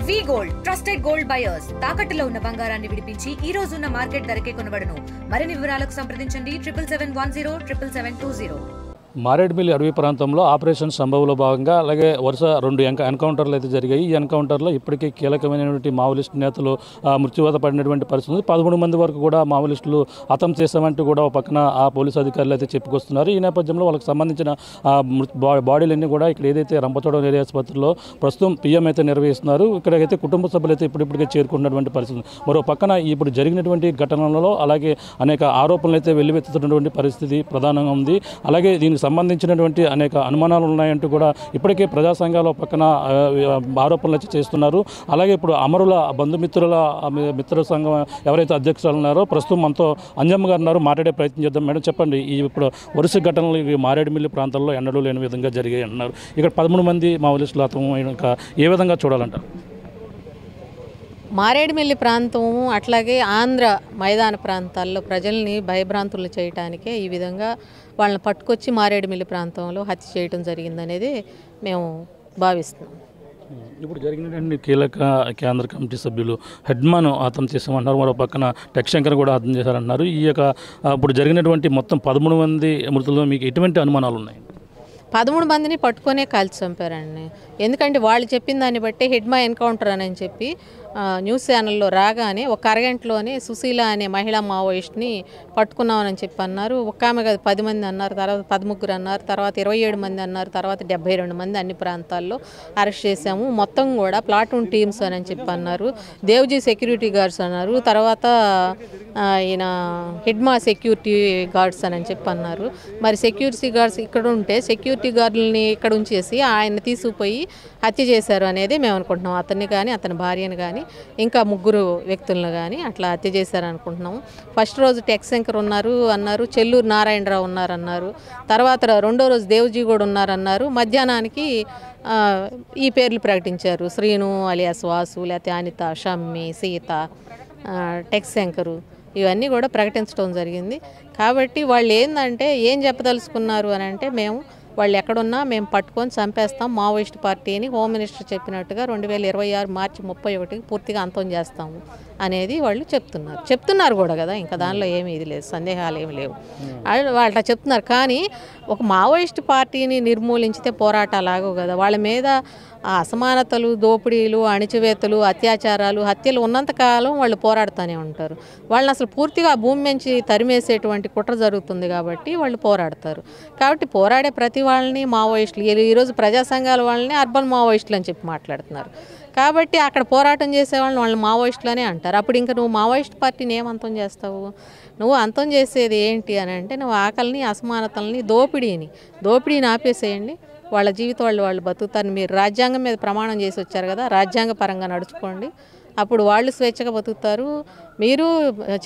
వి gold trusted gold buyers తాకట్టులో ఉన్న బంగారాన్ని విడిపించి ఈ రోజు ఉన్న మార్కెట్ ధరకే కొనబడును. మరిన్ని వివరాలకు సంప్రదించండి 77107720. మారేడుమిల్లి అడవి ప్రాంతంలో ఆపరేషన్ సంభవ్లో భాగంగా అలాగే వరుస 2 ఎన్కౌంటర్లు అయితే జరిగాయి. ఈ ఎన్కౌంటర్లో ఇప్పటికీ కీలకమైనటువంటి మావోలిస్ట్ నేతలు మృత్యువాత పడినటువంటి పరిస్థితి. 13 మంది వరకు కూడా మావోలిస్టులు హతం చేశామంటూ కూడా ఒక పక్కన ఆ పోలీసు అధికారులు అయితే చెప్పుకొస్తున్నారు. ఈ నేపథ్యంలో వాళ్ళకి సంబంధించిన బాడీలన్నీ కూడా ఇక్కడ ఏదైతే రంపచోడవరం ఏరియా ఆసుపత్రిలో ప్రస్తుతం పిఎం అయితే నిర్వహిస్తున్నారు. ఇక్కడైతే కుటుంబ సభ్యులు అయితే ఇప్పటికే చేరుకున్నటువంటి పరిస్థితి. మరో పక్కన ఇప్పుడు జరిగినటువంటి ఘటనలలో అలాగే అనేక ఆరోపణలు అయితే వెల్లువెత్తుతున్నటువంటి పరిస్థితి ప్రధానంగా ఉంది. అలాగే దీనికి సంబంధించినటువంటి అనేక అనుమానాలు ఉన్నాయంటూ కూడా ఇప్పటికే ప్రజా సంఘాల పక్కన ఆరోపణలు చేస్తున్నారు. అలాగే ఇప్పుడు అమరుల బంధుమిత్రుల మిత్ర సంఘం ఎవరైతే అధ్యక్షులు ఉన్నారో ప్రస్తుతం మనతో అంజమ్మ గారు ఉన్నారు. మాట్లాడే ప్రయత్నం చేద్దాం. మేడం చెప్పండి, ఈ ఇప్పుడు వరుస ఘటనలు మారేడుమిల్లి ప్రాంతంలో ఎన్నడూ లేని విధంగా జరిగాయి అంటున్నారు. ఇక్కడ 13 మంది మావోలిస్టులు హతమైనాక ఏ విధంగా చూడాలంటారు? మారేడుమిల్లి ప్రాంతం అట్లాగే ఆంధ్ర మైదాన ప్రాంతాల్లో ప్రజల్ని భయభ్రాంతులు చేయటానికే ఈ విధంగా వాళ్ళని పట్టుకొచ్చి మారేడుమిల్లి ప్రాంతంలో హత్య చేయడం జరిగిందనేది మేము భావిస్తున్నాం. ఇప్పుడు జరిగినటువంటి కీలక కేంద్ర కమిటీ సభ్యులు హెడ్మాన్ హతం చేసామంటున్నారు. మరో పక్కన టెక్శంకర్ కూడా హతం చేశారంటున్నారు. ఈ యొక్క ఇప్పుడు జరిగినటువంటి మొత్తం 13 మంది మృతుల్లో మీకు ఎటువంటి అనుమానాలు ఉన్నాయి? 13 మందిని పట్టుకొనే కాల్చి చంపారండి. ఎందుకంటే వాళ్ళు చెప్పిన దాన్ని బట్టి హెడ్మా ఎన్కౌంటర్ అని చెప్పి న్యూస్ ఛానల్లో రాగానే ఒక అరగంటలోనే సుశీల అనే మహిళా మావోయిస్ట్ని పట్టుకున్నామని చెప్పి అన్నారు. ఒక్క ఆమె కాదు 10 మంది అన్నారు, తర్వాత 13 అన్నారు, తర్వాత 27 మంది అన్నారు, తర్వాత 72 మంది అన్ని ప్రాంతాల్లో అరెస్ట్ చేశాము. మొత్తం కూడా ప్లాటూన్ టీమ్స్ అని చెప్పి అన్నారు. దేవ్జీ సెక్యూరిటీ గార్డ్స్ అన్నారు, తర్వాత ఈయన హెడ్మా సెక్యూరిటీ గార్డ్స్ అని చెప్పి అన్నారు. మరి సెక్యూరిటీ గార్డ్స్ ఇక్కడ ఉంటే సెక్యూరిటీ గార్డులని ఇక్కడ ఉంచేసి ఆయన తీసుకుపోయి హత్య చేశారు అనేది మేము అనుకుంటున్నాం. అతన్ని కానీ అతని భార్యను కానీ ఇంకా 3 వ్యక్తులను కానీ అట్లా హత్య చేశారు అనుకుంటున్నాము. ఫస్ట్ రోజు టెక్శంకర్ ఉన్నారు అన్నారు, చెల్లూరు నారాయణరావు ఉన్నారన్నారు, తర్వాత రెండో రోజు దేవ్జీ కూడా ఉన్నారన్నారు. మధ్యాహ్నానికి ఈ పేర్లు ప్రకటించారు, శ్రీను అలియాస్ వాసు, లేకపోతే అనిత, షమ్మి, సీత, టెక్శంకరు, ఇవన్నీ కూడా ప్రకటించడం జరిగింది. కాబట్టి వాళ్ళు ఏంటంటే ఏం చెప్పదలుచుకున్నారు అని అంటే, వాళ్ళు ఎక్కడున్నా మేము పట్టుకొని చంపేస్తాం, మావోయిస్ట్ పార్టీని హోమ్ మినిస్టర్ చెప్పినట్టుగా 2026 మార్చి 31కి పూర్తిగా అంతం చేస్తాము అనేది వాళ్ళు చెప్తున్నారు కూడా కదా. ఇంకా దానిలో ఏమీ ఇది లేదు, సందేహాలు ఏమి లేవు. వాళ్ళు చెప్తున్నారు. కానీ ఒక మావోయిస్ట్ పార్టీని నిర్మూలించితే పోరాటాలాగో కదా. వాళ్ళ మీద అసమానతలు, దోపిడీలు, అణిచివేతలు, అత్యాచారాలు, హత్యలు ఉన్నంతకాలం వాళ్ళు పోరాడుతూనే ఉంటారు. వాళ్ళని అసలు పూర్తిగా భూమి నుంచి తరిమేసేటువంటి కుట్ర జరుగుతుంది కాబట్టి వాళ్ళు పోరాడతారు. కాబట్టి పోరాడే ప్రతి వాళ్ళని మావోయిస్టులు, ఈరోజు ప్రజా సంఘాల వాళ్ళని అర్బన్ మావోయిస్టులు అని చెప్పి మాట్లాడుతున్నారు. కాబట్టి అక్కడ పోరాటం చేసేవాళ్ళని వాళ్ళు మావోయిస్టులనే అంటారు. అప్పుడు ఇంకా నువ్వు మావోయిస్ట్ పార్టీని ఏం అంతం చేస్తావు? నువ్వు అంతం చేసేది ఏంటి అని అంటే, నువ్వు ఆకలిని, అసమానతల్ని, దోపిడీని ఆపేసేయండి. వాళ్ళ జీవితం వాళ్ళు బతుకుతారు. మీరు రాజ్యాంగం మీద ప్రమాణం చేసి వచ్చారు కదా, రాజ్యాంగ పరంగా నడుచుకోండి. అప్పుడు వాళ్ళు స్వేచ్ఛగా బతుకుతారు, మీరు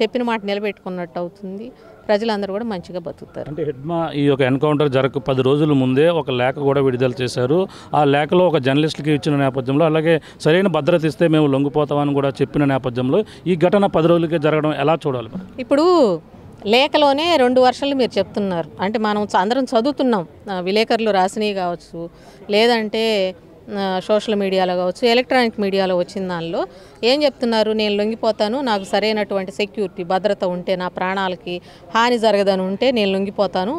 చెప్పిన మాట నిలబెట్టుకున్నట్టు అవుతుంది, ప్రజలందరూ కూడా మంచిగా బతుకుతారు. అంటే హెడ్మా ఈ యొక్క ఎన్కౌంటర్ 10 రోజుల ముందే ఒక లేఖ కూడా విడుదల చేశారు. ఆ లేఖలో ఒక జర్నలిస్టుకి ఇచ్చిన నేపథ్యంలో, అలాగే సరైన భద్రత ఇస్తే మేము లొంగిపోతామని కూడా చెప్పిన నేపథ్యంలో ఈ ఘటన 10 రోజులకే జరగడం ఎలా చూడాలి? ఇప్పుడు లేఖలోనే 2 వర్షాలు మీరు చెప్తున్నారు. అంటే మనం అందరం చదువుతున్నాం, విలేకరులు రాసినవి కావచ్చు, లేదంటే సోషల్ మీడియాలో కావచ్చు, ఎలక్ట్రానిక్ మీడియాలో వచ్చిన దానిలో ఏం చెప్తున్నారు? నేను లొంగిపోతాను, నాకు సరైనటువంటి సెక్యూరిటీ భద్రత ఉంటే, నా ప్రాణాలకి హాని జరగదని ఉంటే నేను లొంగిపోతాను,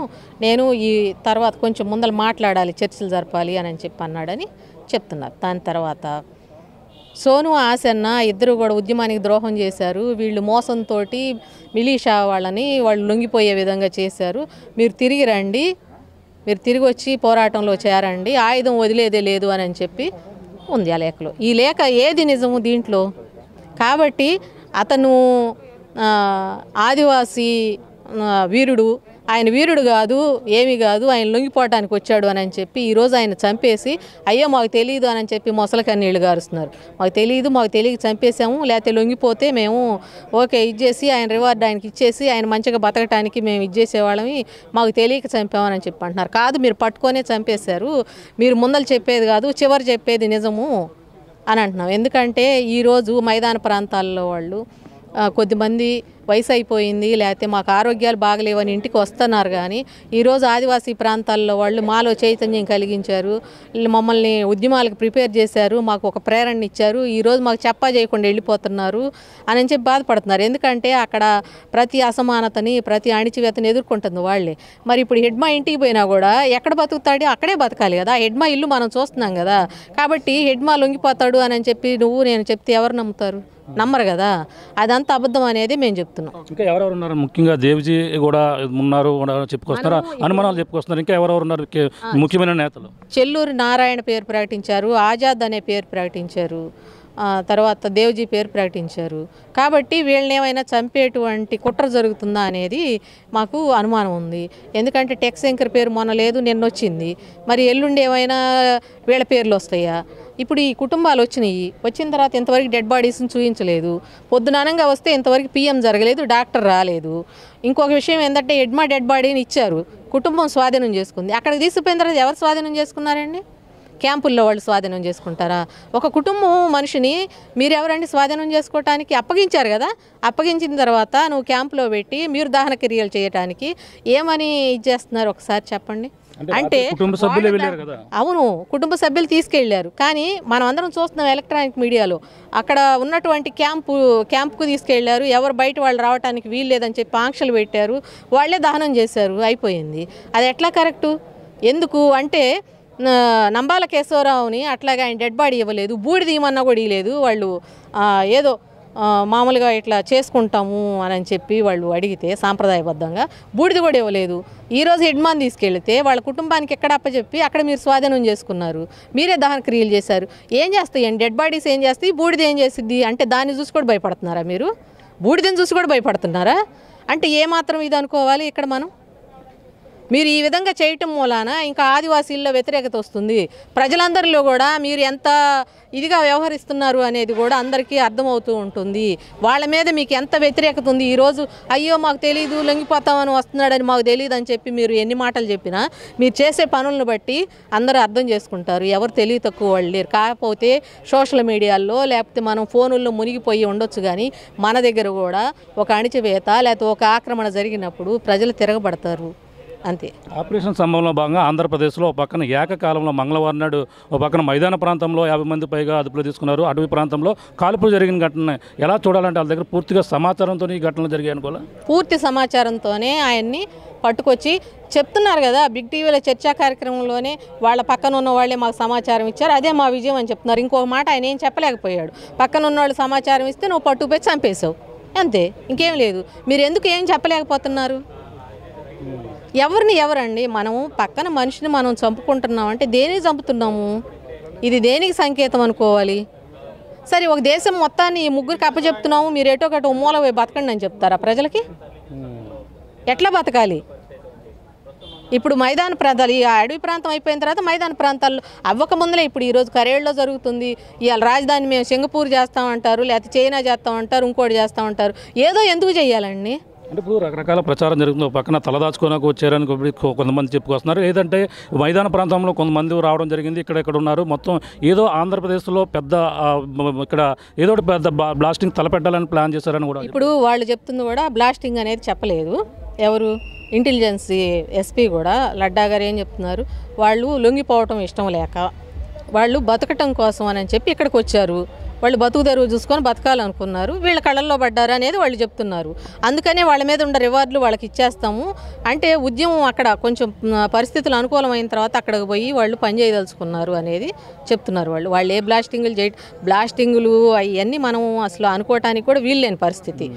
నేను ఈ తర్వాత కొంచెం ముందర మాట్లాడాలి, చర్చలు జరపాలి అని చెప్పి అన్నాడని చెప్తున్నారు. దాని తర్వాత సోను, ఆసన్న ఇద్దరు కూడా ఉద్యమానికి ద్రోహం చేశారు, వీళ్ళు మోసంతో మిలీషా వాళ్ళు లొంగిపోయే విధంగా చేశారు, మీరు తిరిగి రండి, మీరు తిరిగి వచ్చి పోరాటంలో చేరండి, ఆయుధం వదిలేదే లేదు అని చెప్పి ఉంది ఆ లేఖలో. ఈ లేఖ ఏది నిజము దీంట్లో? కాబట్టి అతను ఆదివాసీ వీరుడు, ఆయన వీరుడు కాదు, ఏమీ కాదు, ఆయన లొంగిపోవటానికి వచ్చాడు అని చెప్పి ఈరోజు ఆయన చంపేసి, అయ్యో మాకు తెలియదు అని చెప్పి మొసల కన్నీళ్ళు గారుస్తున్నారు. మాకు తెలియక చంపేసాము, లేకపోతే లొంగిపోతే మేము ఓకే ఇచ్చేసి ఆయన రివార్డ్ ఆయనకి ఇచ్చేసి ఆయన మంచిగా బతకటానికి మేము ఇచ్చేసేవాళ్ళమి, మాకు తెలియక చంపామని చెప్పి అంటున్నారు. కాదు, మీరు పట్టుకొనే చంపేశారు, మీరు ముందలు చెప్పేది కాదు, చివరి చెప్పేది నిజము అని అంటున్నాం. ఎందుకంటే ఈరోజు మైదాన ప్రాంతాల్లో వాళ్ళు కొద్దిమంది వయసు అయిపోయింది లేకపోతే మాకు ఆరోగ్యాలు బాగలేవని ఇంటికి వస్తున్నారు. కానీ ఈరోజు ఆదివాసీ ప్రాంతాల్లో వాళ్ళు మాలో చైతన్యం కలిగించారు, మమ్మల్ని ఉద్యమాలకు ప్రిపేర్ చేశారు, మాకు ఒక ప్రేరణ ఇచ్చారు, ఈరోజు మాకు చెప్పా చేయకుండా వెళ్ళిపోతున్నారు అని చెప్పి బాధపడుతున్నారు. ఎందుకంటే అక్కడ ప్రతి అసమానతని ప్రతి అణిచివేతని ఎదుర్కొంటుంది వాళ్ళే. మరి ఇప్పుడు హెడ్మా ఇంటికి పోయినా కూడా ఎక్కడ బతుకుతాడో అక్కడే బతకాలి కదా. హెడ్మా ఇల్లు మనం చూస్తున్నాం కదా. కాబట్టి హెడ్మా లొంగిపోతాడు అని చెప్పి నువ్వు నేను చెప్తే ఎవరు నమ్ముతారు? నమ్మరు కదా. అదంతా అబద్ధం అనేది మేము చెప్తున్నాం. ఇంకా ఎవరెవరు ఉన్నారు? ముఖ్యంగా దేవ్జీ కూడా ఉన్నారు చెప్పుకొస్తున్నారు, అనుమానాలు చెప్పుకొస్తున్నారు. ఇంకా ఎవరెవరు ఉన్నారు ముఖ్యమైన నేతలు? చెల్లూరి నారాయణ పేరు ప్రకటించారు, ఆజాద్ అనే పేరు ప్రకటించారు, తర్వాత దేవ్జీ పేరు ప్రకటించారు. కాబట్టి వీళ్ళని ఏమైనా చంపేటువంటి కుట్ర జరుగుతుందా అనేది మాకు అనుమానం ఉంది. ఎందుకంటే టెక్శంకర్ పేరు మొన్న లేదు, నిన్న వచ్చింది. మరి ఎల్లుండి ఏమైనా వీళ్ళ పేర్లు వస్తాయా? ఇప్పుడు ఈ కుటుంబాలు వచ్చిన తర్వాత ఇంతవరకు డెడ్ బాడీస్ని చూపించలేదు. పొద్దునానంగా వస్తే ఇంతవరకు పిఎం జరగలేదు, డాక్టర్ రాలేదు. ఇంకొక విషయం ఏంటంటే హెడ్మా డెడ్ బాడీని ఇచ్చారు, కుటుంబం స్వాధీనం చేసుకుంది. అక్కడికి తీసుకుపోయిన తర్వాత ఎవరు స్వాధీనం చేసుకున్నారండి? క్యాంపుల్లో వాళ్ళు స్వాధీనం చేసుకుంటారా? ఒక కుటుంబం మనిషిని మీరెవరండి స్వాధీనం చేసుకోవటానికి? అప్పగించారు కదా. అప్పగించిన తర్వాత నువ్వు క్యాంపులో పెట్టి మీరు దహన క్రియలు చేయటానికి ఏమని ఇది చేస్తున్నారు ఒకసారి చెప్పండి. అంటే అవును, కుటుంబ సభ్యులు తీసుకెళ్లారు. కానీ మనం అందరం చూస్తున్నాం ఎలక్ట్రానిక్ మీడియాలో అక్కడ ఉన్నటువంటి క్యాంపుకు తీసుకెళ్లారు. ఎవరు బయట వాళ్ళు రావడానికి వీలు లేదని చెప్పి ఆంక్షలు పెట్టారు, వాళ్ళే దహనం చేశారు, అయిపోయింది. అది ఎట్లా కరెక్టు? ఎందుకు అంటే నంబాల కేశవరావుని అట్లాగా ఆయన డెడ్ బాడీ ఇవ్వలేదు, బూడిద ఇవ్వమన్నా కూడా ఇవ్వలేదు. వాళ్ళు ఏదో మామూలుగా ఇట్లా చేసుకుంటాము అని చెప్పి వాళ్ళు అడిగితే సాంప్రదాయబద్ధంగా బూడిద కూడా ఇవ్వలేదు. ఈరోజు హెడ్మాన్ తీసుకెళ్తే వాళ్ళ కుటుంబానికి ఎక్కడ అప్పచెప్పి అక్కడ మీరు స్వాధీనం చేసుకున్నారు, మీరే దహన క్రియలు చేశారు. ఏం చేస్తాయండి డెడ్ బాడీస్? ఏం చేస్తాయి? బూడిద ఏం చేసిద్ది? అంటే దాన్ని చూసి కూడా భయపడుతున్నారా మీరు? బూడిదని చూసి కూడా భయపడుతున్నారా? అంటే ఏమాత్రం ఇది అనుకోవాలి ఇక్కడ మనం? మీరు ఈ విధంగా చేయటం మూలాన ఇంకా ఆదివాసీల్లో వ్యతిరేకత వస్తుంది. ప్రజలందరిలో కూడా మీరు ఎంత ఇదిగా వ్యవహరిస్తున్నారు అనేది కూడా అందరికీ అర్థమవుతూ ఉంటుంది. వాళ్ళ మీద మీకు ఎంత వ్యతిరేకత ఉంది. ఈరోజు అయ్యో మాకు తెలియదు, లొంగిపోతామని వస్తున్నాడని మాకు తెలియదు అని చెప్పి మీరు ఎన్ని మాటలు చెప్పినా మీరు చేసే పనులను బట్టి అందరూ అర్థం చేసుకుంటారు. ఎవరు తెలివి తక్కువ వాళ్ళు లేరు. కాకపోతే సోషల్ మీడియాల్లో లేకపోతే మనం ఫోనుల్లో మునిగిపోయి ఉండొచ్చు, కానీ మన దగ్గర కూడా ఒక అణిచివేత లేకపోతే ఒక ఆక్రమణ జరిగినప్పుడు ప్రజలు తిరగబడతారు అంతే. ఆపరేషన్ సంభవంలో భాగంగా ఆంధ్రప్రదేశ్లో ఒక పక్కన ఏకకాలంలో మంగళవారం నాడు ఒక పక్కన మైదాన ప్రాంతంలో 50 మంది పైగా అదుపులో తీసుకున్నారు. అటవీ ప్రాంతంలో కాల్పులు జరిగిన ఘటన ఎలా చూడాలంటే వాళ్ళ దగ్గర పూర్తిగా సమాచారంతో ఈ ఘటనలు జరిగాయి అనుకోవాలి. పూర్తి సమాచారంతోనే ఆయన్ని పట్టుకొచ్చి చెప్తున్నారు కదా. బిగ్ టీవీలో చర్చా కార్యక్రమంలోనే వాళ్ళ పక్కన ఉన్న వాళ్ళే మాకు సమాచారం ఇచ్చారు, అదే మా విజయం అని చెప్తున్నారు. ఇంకొక మాట ఆయన ఏం చెప్పలేకపోయాడు. పక్కన ఉన్న వాళ్ళు సమాచారం ఇస్తే నువ్వు పట్టుకుపోయి చంపేశావు, అంతే, ఇంకేం లేదు. మీరు ఎందుకు ఏం చెప్పలేకపోతున్నారు? ఎవరండి? మనము పక్కన మనిషిని మనం చంపుకుంటున్నాం అంటే దేనికి చంపుతున్నాము? ఇది దేనికి సంకేతం అనుకోవాలి? సరే, ఒక దేశం మొత్తాన్ని ఈ ముగ్గురికి అప్పచెప్తున్నాము, మీరు ఏటో ఒకటి మూల పోయి బతకండి అని చెప్తారా ప్రజలకి? ఎట్లా బతకాలి? ఇప్పుడు మైదాన ప్రాంతాలు, ఈ అడవి ప్రాంతం అయిపోయిన తర్వాత మైదాన ప్రాంతాల్లో అవ్వక ముందులే ఇప్పుడు ఈరోజు కరేళ్ళలో జరుగుతుంది. ఇవాళ రాజధాని మేము సింగపూర్ చేస్తామంటారు, లేకపోతే చైనా చేస్తామంటారు, ఇంకోటి చేస్తామంటారు. ఏదో ఎందుకు చేయాలండి? అంటే ఇప్పుడు రకరకాల ప్రచారం జరుగుతుంది. పక్కన తలదాచుకోనకు వచ్చారని కొంతమంది చెప్పుకొస్తున్నారు. లేదంటే మైదాన ప్రాంతంలో కొంతమంది రావడం జరిగింది, ఇక్కడ ఉన్నారు. మొత్తం ఏదో ఆంధ్రప్రదేశ్లో పెద్ద ఇక్కడ ఏదో పెద్ద బ్లాస్టింగ్ తలపెట్టాలని ప్లాన్ చేశారని కూడా ఇప్పుడు వాళ్ళు చెప్తుంది. కూడా బ్లాస్టింగ్ అనేది చెప్పలేదు. ఎవరు? ఇంటెలిజెన్సీ ఎస్పీ కూడా లడ్డా గారు ఏం చెప్తున్నారు? వాళ్ళు లొంగిపోవటం ఇష్టం లేక వాళ్ళు బతకటం కోసం అని చెప్పి ఇక్కడికి వచ్చారు. వాళ్ళు బతుకు తెరువు చూసుకొని బతకాలనుకున్నారు, వీళ్ళ కళ్ళల్లో పడ్డారు అనేది వాళ్ళు చెప్తున్నారు. అందుకనే వాళ్ళ మీద ఉన్న రివార్డులు వాళ్ళకి ఇచ్చేస్తాము అంటే ఉద్యమం అక్కడ కొంచెం పరిస్థితులు అనుకూలమైన తర్వాత అక్కడికి పోయి వాళ్ళు పనిచేయదలుచుకున్నారు అనేది చెప్తున్నారు. వాళ్ళు ఏ బ్లాస్టింగులు అవన్నీ మనం అసలు అనుకోవటానికి కూడా వీల్లేని పరిస్థితి.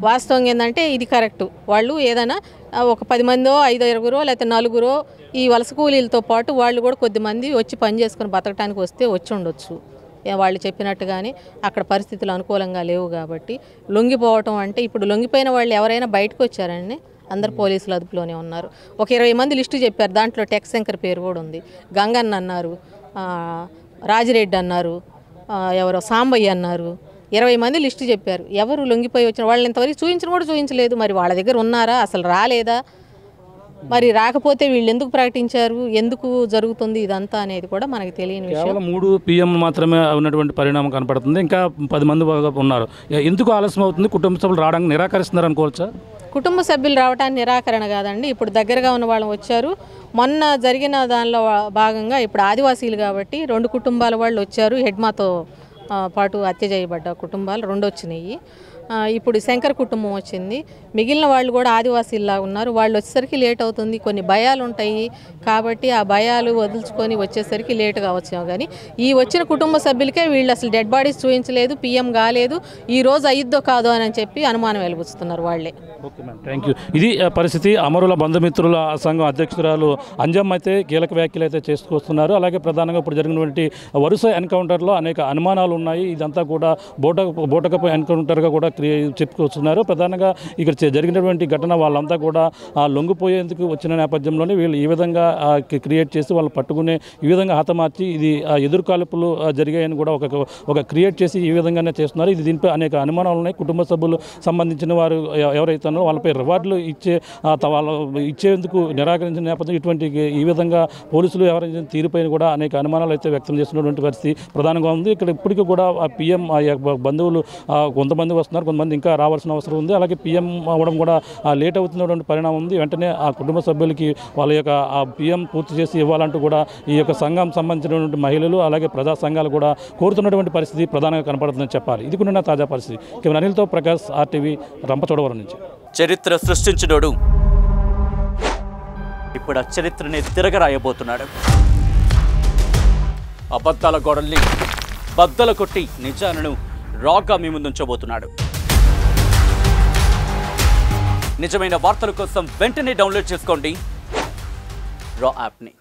వాస్తవం ఏంటంటే ఇది కరెక్టు. వాళ్ళు ఏదైనా ఒక 10 మందో 5-6 లేకపోతే 4 ఈ వలస కూలీలతో పాటు వాళ్ళు కూడా కొద్దిమంది వచ్చి పని చేసుకొని బతకడానికి వస్తే వచ్చి ఉండొచ్చు. వాళ్ళు చెప్పినట్టుగానే అక్కడ పరిస్థితులు అనుకూలంగా లేవు కాబట్టి లొంగిపోవటం అంటే ఇప్పుడు లొంగిపోయిన వాళ్ళు ఎవరైనా బయటకు వచ్చారండి? అందరు పోలీసులు అదుపులోనే ఉన్నారు. ఒక 20 మంది లిస్టు చెప్పారు, దాంట్లో టెక్శంకర్ పేరు కూడా ఉంది. గంగన్న అన్నారు, రాజిరెడ్డి అన్నారు, ఎవరో సాంబయ్య అన్నారు. 20 మంది లిస్టు చెప్పారు. ఎవరు లొంగిపోయి వచ్చిన వాళ్ళని ఇంతవరకు చూపించడం కూడా చూపించలేదు. మరి వాళ్ళ దగ్గర ఉన్నారా? అసలు రాలేదా? మరి రాకపోతే వీళ్ళు ఎందుకు ప్రకటించారు, ఎందుకు జరుగుతుంది ఇదంతా అనేది కూడా మనకి తెలియని విషయం. కేవలం 3 PM మాత్రమే ఉన్నటువంటి పరిణామం కనపడుతుంది. ఇంకా 10 మంది ఉన్నారు. ఎందుకు ఆలస్యం అవుతుంది? కుటుంబ సభ్యులు రావడానికి నిరాకరిస్తున్నారు అనుకోవచ్చా? కుటుంబ సభ్యులు రావడానికి నిరాకరణ కాదండి, ఇప్పుడు దగ్గరగా ఉన్న వాళ్ళు వచ్చారు. మొన్న జరిగిన దానిలో భాగంగా ఇప్పుడు ఆదివాసీలు కాబట్టి 2 కుటుంబాల వాళ్ళు వచ్చారు. హెడ్మాతో పాటు హత్య చేయబడ్డ కుటుంబాలు 2 వచ్చినాయి. ఇప్పుడు శంకర్ కుటుంబం వచ్చింది. మిగిలిన వాళ్ళు కూడా ఆదివాసీల్లా ఉన్నారు. వాళ్ళు వచ్చేసరికి లేట్ అవుతుంది, కొన్ని భయాలు ఉంటాయి కాబట్టి ఆ భయాలు వదులుచుకొని వచ్చేసరికి లేటుగా వచ్చాము. కానీ ఈ వచ్చిన కుటుంబ సభ్యులకే వీళ్ళు అసలు డెడ్ బాడీస్ చూపించలేదు, PM కాలేదు, ఈ రోజు అయ్యిద్దో కాదో అని చెప్పి అనుమానం వెలిబుచ్చుతున్నారు వాళ్ళే. Okay ma'am, thank you. ఇది పరిస్థితి. అమరుల బంధుమిత్రుల సంఘం అధ్యక్షురాలు అంజమ్మ అయితే కీలక వ్యాఖ్యలు అయితే చేసుకొస్తున్నారు. అలాగే ప్రధానంగా ఇప్పుడు జరిగినటువంటి వరుస ఎన్కౌంటర్లో అనేక అనుమానాలు ఉన్నాయి. ఇదంతా కూడా బోటకపు ఎన్కౌంటర్గా కూడా చెప్పుకొస్తున్నారు. ప్రధానంగా ఇక్కడ జరిగినటువంటి ఘటన వాళ్ళంతా కూడా లొంగిపోయేందుకు వచ్చిన నేపథ్యంలోనే వీళ్ళు ఈ విధంగా క్రియేట్ చేసి వాళ్ళు పట్టుకునే ఈ విధంగా హతమార్చి ఇది ఎదురుకాల్పులు జరిగాయని కూడా ఒక క్రియేట్ చేసి ఈ విధంగానే చేస్తున్నారు. ఇది దీనిపై అనేక అనుమానాలు ఉన్నాయి. కుటుంబ సభ్యులు సంబంధించిన వారు ఎవరైతే ఉన్నారో వాళ్ళపై రివార్డులు వాళ్ళు ఇచ్చేందుకు నిరాకరించిన నేపథ్యం ఇటువంటి ఈ విధంగా పోలీసులు ఎవరైనా తీరుపైన కూడా అనేక అనుమానాలు అయితే వ్యక్తం చేస్తున్నటువంటి పరిస్థితి ప్రధానంగా ఉంది. ఇక్కడ ఇప్పటికీ కూడా PM బంధువులు కొంతమంది వస్తున్నారు, కొంతమంది ఇంకా రావాల్సిన అవసరం ఉంది. అలాగే PM అవ్వడం కూడా లేట్ అవుతున్నటువంటి పరిణామం ఉంది. వెంటనే ఆ కుటుంబ సభ్యులకి వాళ్ళ యొక్క ఆ PM పూర్తి చేసి ఇవ్వాలంటూ కూడా ఈ యొక్క సంఘం సంబంధించినటువంటి మహిళలు అలాగే ప్రజా సంఘాలు కూడా కోరుతున్నటువంటి పరిస్థితి ప్రధానంగా కనపడుతుందని చెప్పాలి. ఇది కూడా తాజా పరిస్థితి. కేవలం అనిల్తో ప్రకాష్, RTV, రంపచోడవరం నుంచి. చరిత్ర సృష్టించినోడు ఇప్పుడు ఆ చరిత్రని తిరగరాయబోతున్నాడు. అబద్ధాల గోడల్ని బద్దల కొట్టి నిజాలను రాగా మీ ముందుంచబోతున్నాడు. నిజమైన వార్తల కోసం వెంటనే డౌన్లోడ్ చేసుకోండి రా యాప్ని.